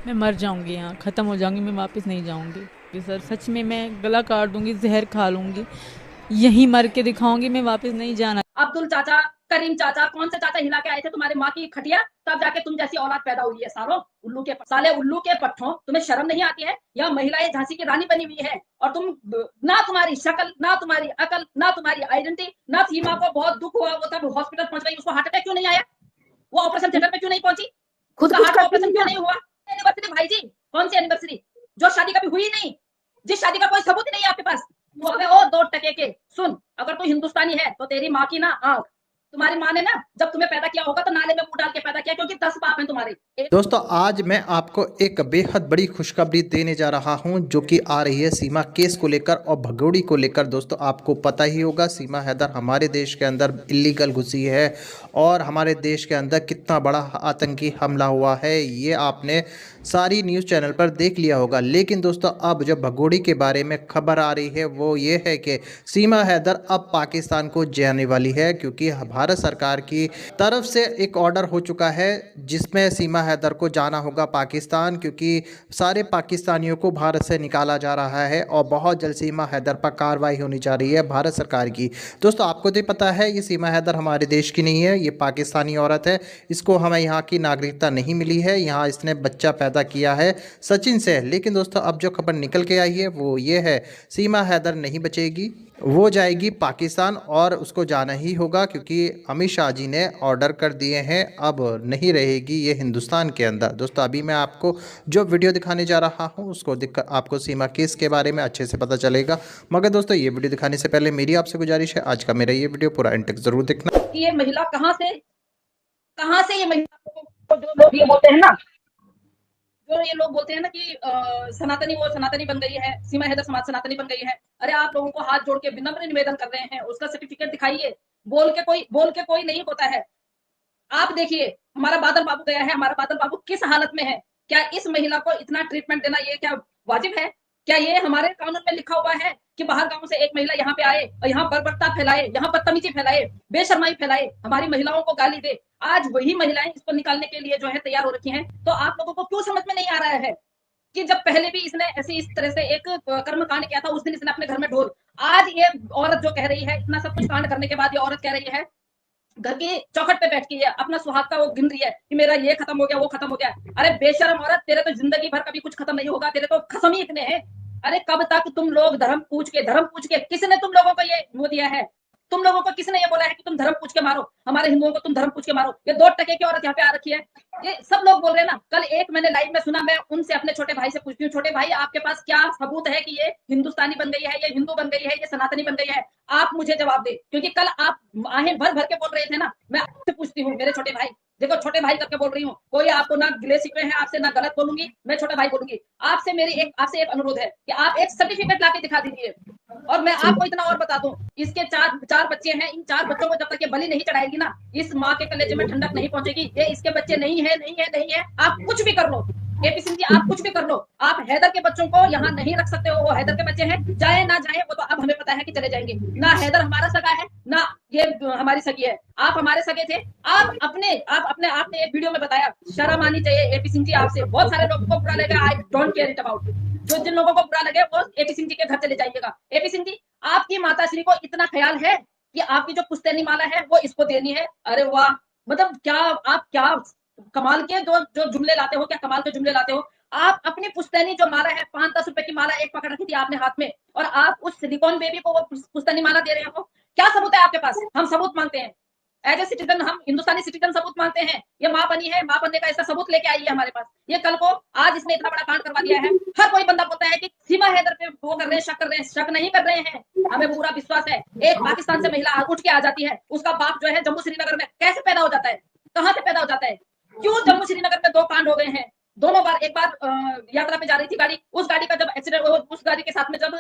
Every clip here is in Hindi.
मैं मर जाऊंगी, यहाँ ख़त्म हो जाऊंगी, मैं वापस नहीं जाऊंगी कि सर सच में मैं गला काट दूंगी, जहर खा लूंगी, यहीं मर के दिखाऊंगी, मैं वापस नहीं जाना। अब्दुल चाचा, करीम चाचा, कौन से चाचा हिला के आए थे तुम्हारे माँ की खटिया, तब जाके तुम जैसी औलाद पैदा हुई है। सालो उल्लू के साले उल्लू के पट्ठों, तुम्हें शर्म नहीं आती है? यह महिलाएं झांसी की रानी बनी हुई है और तुम ना तुम्हारी शक्ल, ना तुम्हारी अकल, ना तुम्हारी आइडेंटिटी, ना सीमा को बहुत दुख हुआ, वो तब हॉस्पिटल पहुंच गई, उसको हार्ट अटैक क्यों नहीं आया? वो ऑपरेशन थिएटर में क्यों नहीं पहुंची? खुद उसका कुछ हार्ट का करती ऑपरेशन थी क्यों क्या? नहीं हुआ? एनिवर्सरी भाई जी, कौन सी एनिवर्सरी जो शादी कभी हुई नहीं, जिस शादी का कोई सबूत ही नहीं है आपके पास। तो अबे ओ दो टके के सुन, अगर तू हिंदुस्तानी है तो तेरी माँ की ना आंख, तुम्हारी माँ ने ना जब तुम्हें पैदा किया होगा तो नाले में मुंह डाल के पैदा किया, क्योंकि 10 पाप हैं तुम्हारे। दोस्तों आज मैं आपको एक बेहद बड़ी खुशखबरी देने जा रहा हूं जो कि आ रही है सीमा केस को लेकर और भगोड़ी को लेकर। दोस्तों आपको पता ही होगा सीमा हैदर हमारे देश के अंदर इलीगल घुसी है और हमारे देश के अंदर कितना बड़ा आतंकी हमला हुआ है ये आपने सारी न्यूज़ चैनल पर देख लिया होगा। लेकिन दोस्तों अब जो भगोड़ी के बारे में खबर आ रही है वो ये है कि सीमा हैदर अब पाकिस्तान को जाने वाली है, क्योंकि भारत सरकार की तरफ से एक ऑर्डर हो चुका है जिसमें सीमा हैदर को जाना होगा पाकिस्तान, क्योंकि सारे पाकिस्तानियों को भारत से निकाला जा रहा है और बहुत जल्द सीमा हैदर पर कार्रवाई होनी जा रही है भारत सरकार की। दोस्तों आपको तो पता है ये सीमा हैदर हमारे देश की नहीं है, ये पाकिस्तानी औरत है, इसको हमें यहाँ की नागरिकता नहीं मिली है, यहाँ इसने बच्चा पैदा किया है सचिन से। लेकिन दोस्तों अब जो खबर निकल के आई है वो ये है सीमा हैदर नहीं बचेगी, वो जाएगी पाकिस्तान और उसको जाना ही होगा, क्योंकि अमित शाह जी ने ऑर्डर कर दिए हैं, अब नहीं रहेगी ये हिंदुस्तान के अंदर। दोस्तों अभी मैं आपको जो वीडियो दिखाने जा रहा हूँ उसको दिख आपको सीमा केस के बारे में अच्छे से पता चलेगा। मगर दोस्तों ये वीडियो दिखाने से पहले मेरी आपसे गुजारिश है आज का मेरा ये वीडियो पूरा एंड तक जरूर देखना। ये महिला कहाँ से ये महिला को, जो लोग ये बोलते हैं ना, जो ये लोग बोलते हैं ना कि सनातनी, वो सनातनी बन गई है, सीमा हैदर समाज सनातनी बन गई है। अरे आप लोगों को हाथ जोड़ के विनम्र निवेदन कर रहे हैं, उसका सर्टिफिकेट दिखाइए। बोल के कोई नहीं होता है। आप देखिए हमारा बादल बाबू गया है, हमारा बादल बाबू किस हालत में है। क्या इस महिला को इतना ट्रीटमेंट देना ये क्या वाजिब है? क्या ये हमारे कानून में लिखा हुआ है कि बाहर गांव से एक महिला यहाँ पे आए और यहाँ बर्बरता फैलाए, यहाँ बदतमीजी फैलाए, बेशर्माई फैलाए, हमारी महिलाओं को गाली दे, आज वही महिलाएं इसको निकालने के लिए जो है तैयार हो रखी हैं। तो आप लोगों को क्यों समझ में नहीं आ रहा है कि जब पहले भी इसने ऐसी इस तरह से एक कर्म कांड किया था, उस दिन इसने अपने घर में ढोल। आज ये औरत जो कह रही है, इतना सब कुछ कांड करने के बाद ये औरत कह रही है, घर की चौखट पे बैठ के ये अपना सुहाग का वो गिन रही है कि मेरा ये खत्म हो गया, वो खत्म हो गया। अरे बेशरम औरत, तेरे तो जिंदगी भर कभी कुछ खत्म नहीं होगा, तेरे तो खत्म ही इतने हैं। अरे कब तक तुम लोग धर्म पूछ के, किसने तुम लोगों को ये वो दिया है? तुम लोगों को किसने ये बोला है कि तुम धर्म पूछ के मारो, हमारे हिंदुओं को तुम धर्म पूछ के मारो? ये दो टके की औरत यहाँ पे आ रखी है, ये सब लोग बोल रहे हैं ना। कल एक मैंने लाइव में सुना, मैं उनसे अपने छोटे भाई से पूछती हूँ, छोटे भाई आपके पास क्या सबूत है कि ये हिंदुस्तानी बन गई है, ये हिंदू बन गई है, ये सनातनी बन गई है? आप मुझे जवाब दे, क्योंकि कल आप आहें भर भर के बोल रहे थे ना। मैं आपसे पूछती हूँ मेरे छोटे भाई, देखो छोटे भाई करके बोल रही हूँ, कोई आपको ना गिले शिकवे है आपसे, ना गलत बोलूंगी, मैं छोटा भाई बोलूंगी। आपसे एक अनुरोध है कि आप एक सर्टिफिकेट लाके दिखा दीजिए। और मैं आपको इतना और बता दूं, इसके चार चार बच्चे हैं, इन चार बच्चों को जब तक ये बलि नहीं चढ़ाएगी ना, इस माँ के कलेजे में ठंडक नहीं पहुंचेगी। ये इसके बच्चे नहीं है, नहीं है, नहीं है। आप कुछ भी कर लो एपी सिंह जी, आप कुछ भी कर लो, आप हैदर के बच्चों को यहाँ नहीं रख सकते हो। वो हैदर के बच्चे हैं, जाए ना जाए वो तो अब हमें पता है कि चले जाएंगे। ना हैदर हमारा सगा है, ना ये हमारी सगी है। आप हमारे सगे थे। आपने आपने एक वीडियो में बताया, शर्म आनी चाहिए एपी सिंह जी आपसे। बहुत सारे लोगों को बुरा लगा, I don't care it about. जो जिन लोगों को बुरा लगे वो एपी सिंह जी के घर चले जाइएगा। एपी सिंह जी, आपकी माता श्री को इतना ख्याल है कि आपकी जो पुश्तैनी माला है वो इसको देनी है? अरे वाह, मतलब क्या आप, क्या कमाल के जो जो जुमले लाते हो, क्या कमाल के जुमले लाते हो। आप अपनी पुश्तैनी जो माला है, 5-10 रुपए की माला एक पकड़ रखी थी आपने हाथ में, और आप उस सिलिकॉन बेबी को वो पुश्तैनी माला दे रहे हो। क्या सबूत है आपके पास? हम सबूत मांगते हैं एज ए सिटीजन, हम हिंदुस्तानी सिटीजन सबूत मांगते हैं। ये माँ बनी है, माँ बनने का ऐसा सबूत लेके आई है हमारे पास। ये कल को आज इसने इतना बड़ा कांड करवा दिया है। हर कोई बंदा बोलता है कि सीमा हैदर पे वो कर रहे हैं, शक कर रहे हैं। शक नहीं कर रहे हैं, हमें पूरा विश्वास है। एक पाकिस्तान से महिला उठ के आ जाती है, उसका बाप जो है जम्मू श्रीनगर में कैसे पैदा हो जाता है, कहाँ से पैदा हो जाता है? क्यों जम्मू श्रीनगर में दो कांड हो गए हैं? दोनों बार, एक बार यात्रा पे जा रही थी गाड़ी, उस गाड़ी का जब एक्सीडेंट, उस गाड़ी के साथ में जब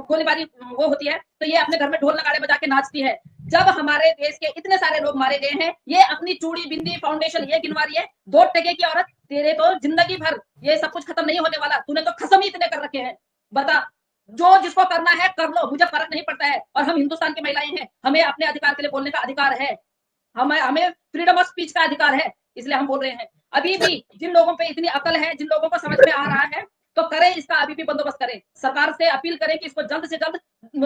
गोलीबारी वो होती है, तो ये अपने घर में ढोल नगाड़े बजा के नाचती है। जब हमारे देश के इतने सारे लोग मारे गए हैं, ये अपनी चूड़ी बिंदी फाउंडेशन ये गिनवा रही है। दो टके की औरत, तेरे तो जिंदगी भर ये सब कुछ खत्म नहीं होने वाला। तूने तो खसम ही इतने कर रखे हैं। बता, जो जिसको करना है कर लो, मुझे फर्क नहीं पड़ता है। और हम हिंदुस्तान की महिलाएं हैं, हमें अपने अधिकार के लिए बोलने का अधिकार है, हमें हमें फ्रीडम ऑफ स्पीच का अधिकार है। इसलिए हम बोल रहे हैं अभी भी जिन लोगों पे इतनी अकल है, जिन लोगों को समझ में आ रहा है, तो करें, इसका अभी भी बंदोबस्त करें। सरकार से अपील करें कि इसको जल्द से जल्द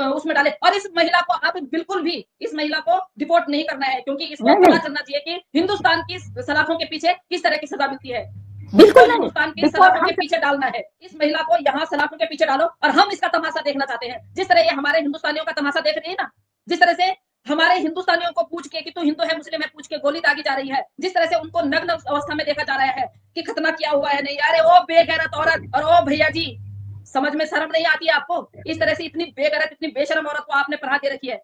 उसमें डालें। और इस महिला को अब बिल्कुल भी इस महिला को डिपोर्ट नहीं करना है, क्योंकि इसको पता चलना चाहिए कि हिंदुस्तान की सलाखों के पीछे किस तरह की सजा मिलती है। बिल्कुल नहीं, हिंदुस्तान की सलाखों के पीछे डालना है। इस महिला को यहाँ सलाखों के पीछे डालो और हम इसका तमाशा देखना चाहते हैं। जिस तरह ये हमारे हिंदुस्तानियों का तमाशा देख रही है ना, जिस तरह से हमारे हिंदुस्तानियों को पूछ के कि तू हिंदू है मुस्लिम है पूछ के गोली दागी जा रही है, जिस तरह से उनको नग्न अवस्था में देखा जा रहा है कि खतना किया हुआ है नहीं, अरे ओ बेगैरत औरत, और ओ भैया जी, समझ में शर्म नहीं आती है आपको? इस तरह से इतनी बेगैरत, इतनी बेशरम औरत को आपने पढ़ा के रखी है।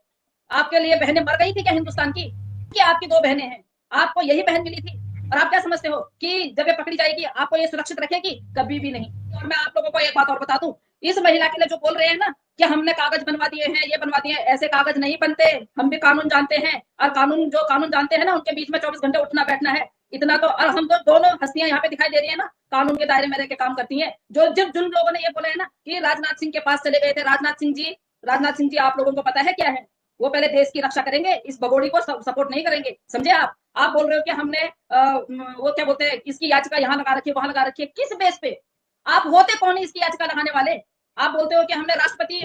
आपके लिए बहनें मर गई थी क्या हिंदुस्तान की? कि आपकी 2 बहनें हैं, आपको यही बहन मिली थी? और आप क्या समझते हो कि जब ये पकड़ी जाएगी आपको ये सुरक्षित रखेगी? कभी भी नहीं। और मैं आप लोगों को एक बात और बता दूं, इस महिला के लिए जो बोल रहे हैं ना कि हमने कागज बनवा दिए हैं, ये बनवा दिए हैं, ऐसे कागज नहीं बनते। हम भी कानून जानते हैं, और जो कानून जानते हैं ना, उनके बीच में 24 घंटे उठना बैठना है, इतना तो। और हम तो दोनों हस्तियां यहाँ पे दिखाई दे रही है ना, कानून के दायरे में रह के काम करती हैं। जिन लोगों ने ये बोला है ना कि राजनाथ सिंह के पास चले गए थे, राजनाथ सिंह जी आप लोगों को पता है क्या है? वो पहले देश की रक्षा करेंगे, इस भगोड़ी को सपोर्ट नहीं करेंगे, समझे आप बोल रहे हो कि हमने वो क्या बोलते हैं, इसकी याचिका यहाँ लगा रखी है, वहां लगा रखी है, किस बेस पे? आप होते कौन है इसकी याचिका लगाने वाले? आप बोलते हो कि हमने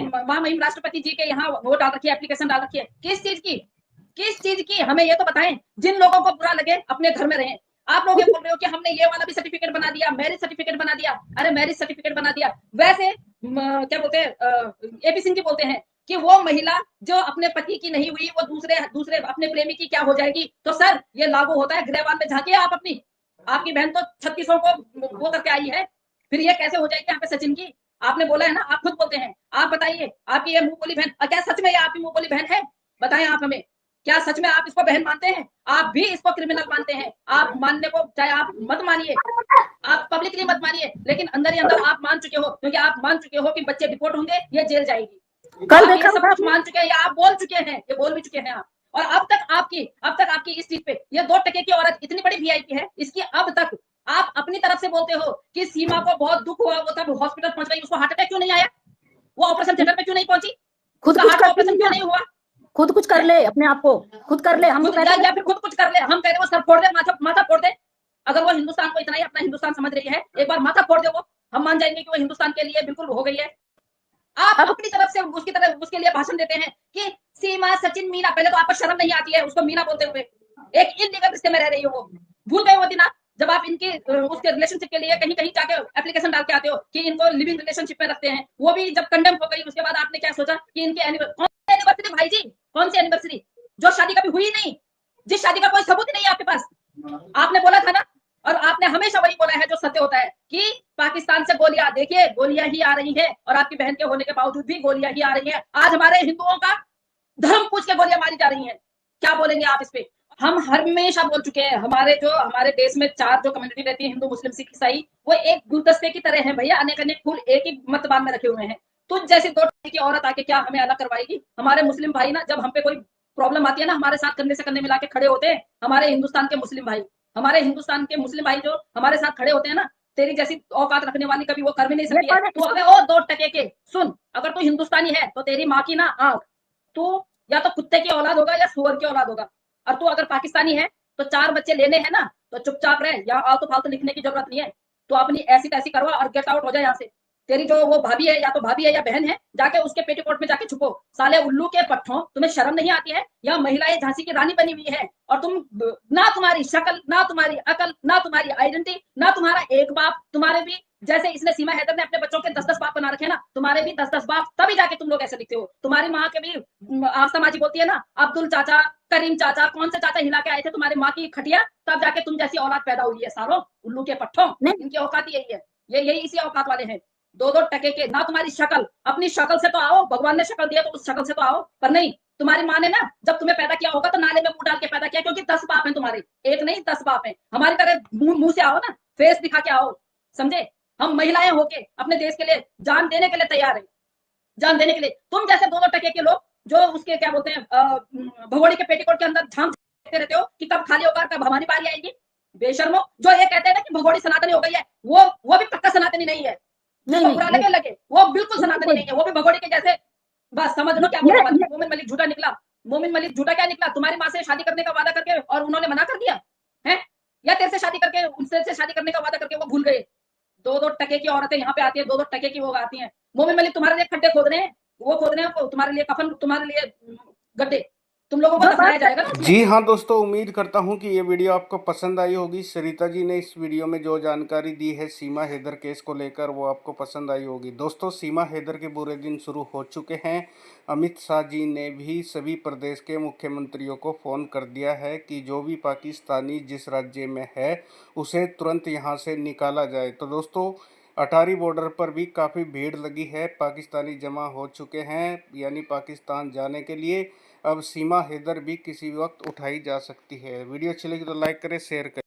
महामहिम राष्ट्रपति जी के यहाँ वो डाल रखी है, एप्लीकेशन डाल रखी है, किस चीज की? हमें ये तो बताएं। जिन लोगों को बुरा लगे अपने घर में रहें। आप लोग ये बोल रहे हो कि हमने ये वाला भी सर्टिफिकेट बना दिया, मैरिज सर्टिफिकेट बना दिया। अरे मैरिज सर्टिफिकेट बना दिया, वैसे क्या बोलते हैं, एपी सिंह जी बोलते हैं कि वो महिला जो अपने पति की नहीं हुई, वो दूसरे अपने प्रेमी की क्या हो जाएगी? तो सर ये लागू होता है, गृहवान में झांकिए आप अपनी। आपकी बहन तो 36 को वो करके आई है, फिर ये कैसे हो जाएगी यहाँ पे सचिन की? आपने बोला है ना, आप खुद बोलते हैं। आप बताइए, आपकी ये मुंह बोली बहन, क्या सच में ये आपकी मुंह बोली बहन है? बताएं आप हमें, क्या सच में आप इसको बहन मानते हैं? आप भी इसको क्रिमिनल मानते हैं। आप मानने को चाहे आप मत मानिए, आप पब्लिकली मत मानिए, लेकिन अंदर ही अंदर आप मान चुके हो, क्योंकि आप मान चुके हो कि बच्चे डिपोर्ट होंगे, ये जेल जाएगी। कल आप देखा ये सब कुछ मान चुके हैं, या आप बोल चुके हैं, ये बोल भी चुके हैं आप। और अब तक आपकी इस चीज पे, ये 2 टके की औरत इतनी बड़ी वीआईपी है, इसकी अब तक आप अपनी तरफ से बोलते हो कि सीमा को बहुत दुख हुआ, वो तब हॉस्पिटल पहुंच गई, उसको हार्ट अटैक क्यों नहीं आया? वो ऑपरेशन थिएटर पे क्यों नहीं पहुंची? खुद उसका कुछ हार्ट ऑपरेशन क्यों नहीं हुआ? खुद कुछ कर ले, अपने आप को खुद कर ले। हम खुद या फिर खुद कुछ कर ले। हम कह रहे वो सर फोड़ दे, माथा फोड़ दे। अगर वो हिंदुस्तान को इतना ही अपना हिंदुस्तान समझ रही है, एक बार माथा फोड़ दे वो, हम मान जाएंगे कि वो हिंदुस्तान के लिए बिल्कुल हो गई है। आप अपनी तरफ से उसके लिए भाषण देते हैं कि सीमा, सचिन, मीना। पहले तो आपको शर्म नहीं आती है उसको मीना बोलते हुए? एक इलीगल रिश्ते में रह रही हो वो। भूल गए वो दिन आप, जब आप इनके उसके रिलेशनशिप के लिए कहीं जाके एप्लीकेशन डाल के आते हो कि इनको लिविंग रिलेशनशिप में रखते हैं। वो भी जब कंडेम हो गई, उसके बाद आपने क्या सोचा कि इनके कौन सी एनिवर्सरी भाई जी, कौन सी एनिवर्सरी? जो शादी कभी हुई नहीं, जिस शादी का कोई सबूत नहीं है आपके पास। आपने बोला था ना, और आपने हमेशा वही बोला है जो सत्य होता है कि पाकिस्तान से गोलियां, देखिए गोलियां ही आ रही है, और आपकी बहन के होने के बावजूद भी गोलियां ही आ रही है। आज हमारे हिंदुओं का धर्म पूछ के गोलियां मारी जा रही हैं। क्या बोलेंगे आप इस पे? हम हमेशा बोल चुके हैं, हमारे देश में 4 जो कम्युनिटी रहती है, हिंदू, मुस्लिम, सिख, ईसाई, वो एक गुलदस्ते की तरह है भैया, अनेक फूल एक ही मतबान में रखे हुए हैं। तुझ जैसी 2 टके की औरत आके क्या हमें अलग करवाएगी? हमारे मुस्लिम भाई ना, जब हम पे कोई प्रॉब्लम आती है ना, हमारे साथ कंधे से कंधे मिला के खड़े होते हैं। हमारे हिंदुस्तान के मुस्लिम भाई जो हमारे साथ खड़े होते हैं ना, तेरी जैसी औकात रखने वाली कभी वो कर भी नहीं सकती है। तू अबे ओ 2 टके के सुन, अगर तू हिंदुस्तानी है तो तेरी माँ की ना आंख, तू या तो कुत्ते की औलाद होगा या सुअर की औलाद होगा। और तू अगर पाकिस्तानी है तो 4 बच्चे लेने हैं ना, तो चुपचाप रहे। यहाँ आलतू फालतू लिखने की जरूरत नहीं है। तो अपनी ऐसी तैसी करवा और गेट आउट हो जाए यहाँ से। तेरी जो वो भाभी है, या तो भाभी है या बहन है, जाके उसके पेटीकोट में जाके छुपो। साले उल्लू के पट्ठों, तुम्हें शर्म नहीं आती है? यह महिलाएं झांसी की रानी बनी हुई है, और तुम ना तुम्हारी शक्ल, ना तुम्हारी अकल, ना तुम्हारी आइडेंटिटी, ना तुम्हारा एक बाप। तुम्हारे भी जैसे इसने सीमा हैदर ने अपने बच्चों के 10-10 बाप बना रखे ना, तुम्हारे भी 10-10 बाप, तभी जाके तुम लोग ऐसे दिखते हो। तुम्हारी माँ के भी आस्था माँ जी बोलती है ना, अब्दुल चाचा, करीम चाचा, कौन से चाचा हिला के आए थे तुम्हारी माँ की खटिया, तब जाके तुम जैसी औलाद पैदा हुई है। सालों उल्लू के पट्ठों, इनकी औकात यही है। यही इसी औकात वाले हैं। 2-2 टके के। ना तुम्हारी शक्ल, अपनी शक्ल से तो आओ, भगवान ने शक्ल दिया तो उस शक्ल से तो आओ। पर नहीं, तुम्हारी माँ ने ना जब तुम्हें पैदा किया होगा तो नाले में मुंह डाल के पैदा किया, क्योंकि 10 बाप हैं तुम्हारे, एक नहीं 10 बाप हैं। हमारी तरह मुंह से आओ ना, फेस दिखा के आओ, समझे? हम महिलाएं होके अपने देश के लिए जान देने के लिए तैयार है, जान देने के लिए। तुम जैसे 2-2 टके के लोग जो उसके क्या बोलते हैं, भगोड़ी के पेटीकोट के अंदर झांकते रहते हो कि कब खाली होगा, कब हमारी बारी आएगी। बेशर्मो, जो ये कहते हैं ना कि भगोड़ी सनातनी हो गई है, वो भी पक्का सनातनी नहीं है। नहीं, बुरा लगे, वो बिल्कुल सनातनी नहीं है। वो भी भगोड़ी के जैसे, बस समझ लो क्या बोल रहा है। मोमिन मलिक झूठा निकला। मोमिन मलिक झूठा क्या निकला? तुम्हारी माँ से शादी करने का वादा करके और उन्होंने मना कर दिया है। या तेरे से शादी करके उनसे से शादी करने का वादा करके वो भूल गए? 2-2 टके की औरतें यहाँ पे आती हैं, 2-2 टके की वो आती हैं। मोमिन मलिक तुम्हारे लिए खड्डे खोद रहे हैं, वो खोद रहे हैं तुम्हारे लिए कफन, तुम्हारे लिए गड्ढे। तुम लोगों को जो दफनाया बात जाएगा ना उसमें। जी हाँ दोस्तों, उम्मीद करता हूँ कि ये वीडियो आपको पसंद आई होगी। सरिता जी ने इस वीडियो में जो जानकारी दी है सीमा हैदर केस को लेकर, वो आपको पसंद आई होगी। दोस्तों, सीमा हैदर के बुरे दिन शुरू हो चुके हैं। अमित शाह जी ने भी सभी प्रदेश के मुख्यमंत्रियों को फ़ोन कर दिया है कि जो भी पाकिस्तानी जिस राज्य में है उसे तुरंत यहाँ से निकाला जाए। तो दोस्तों, अटारी बॉर्डर पर भी काफ़ी भीड़ लगी है, पाकिस्तानी जमा हो चुके हैं यानी पाकिस्तान जाने के लिए। अब सीमा हैदर भी किसी वक्त उठाई जा सकती है। वीडियो अच्छी लगी तो लाइक करें, शेयर करें।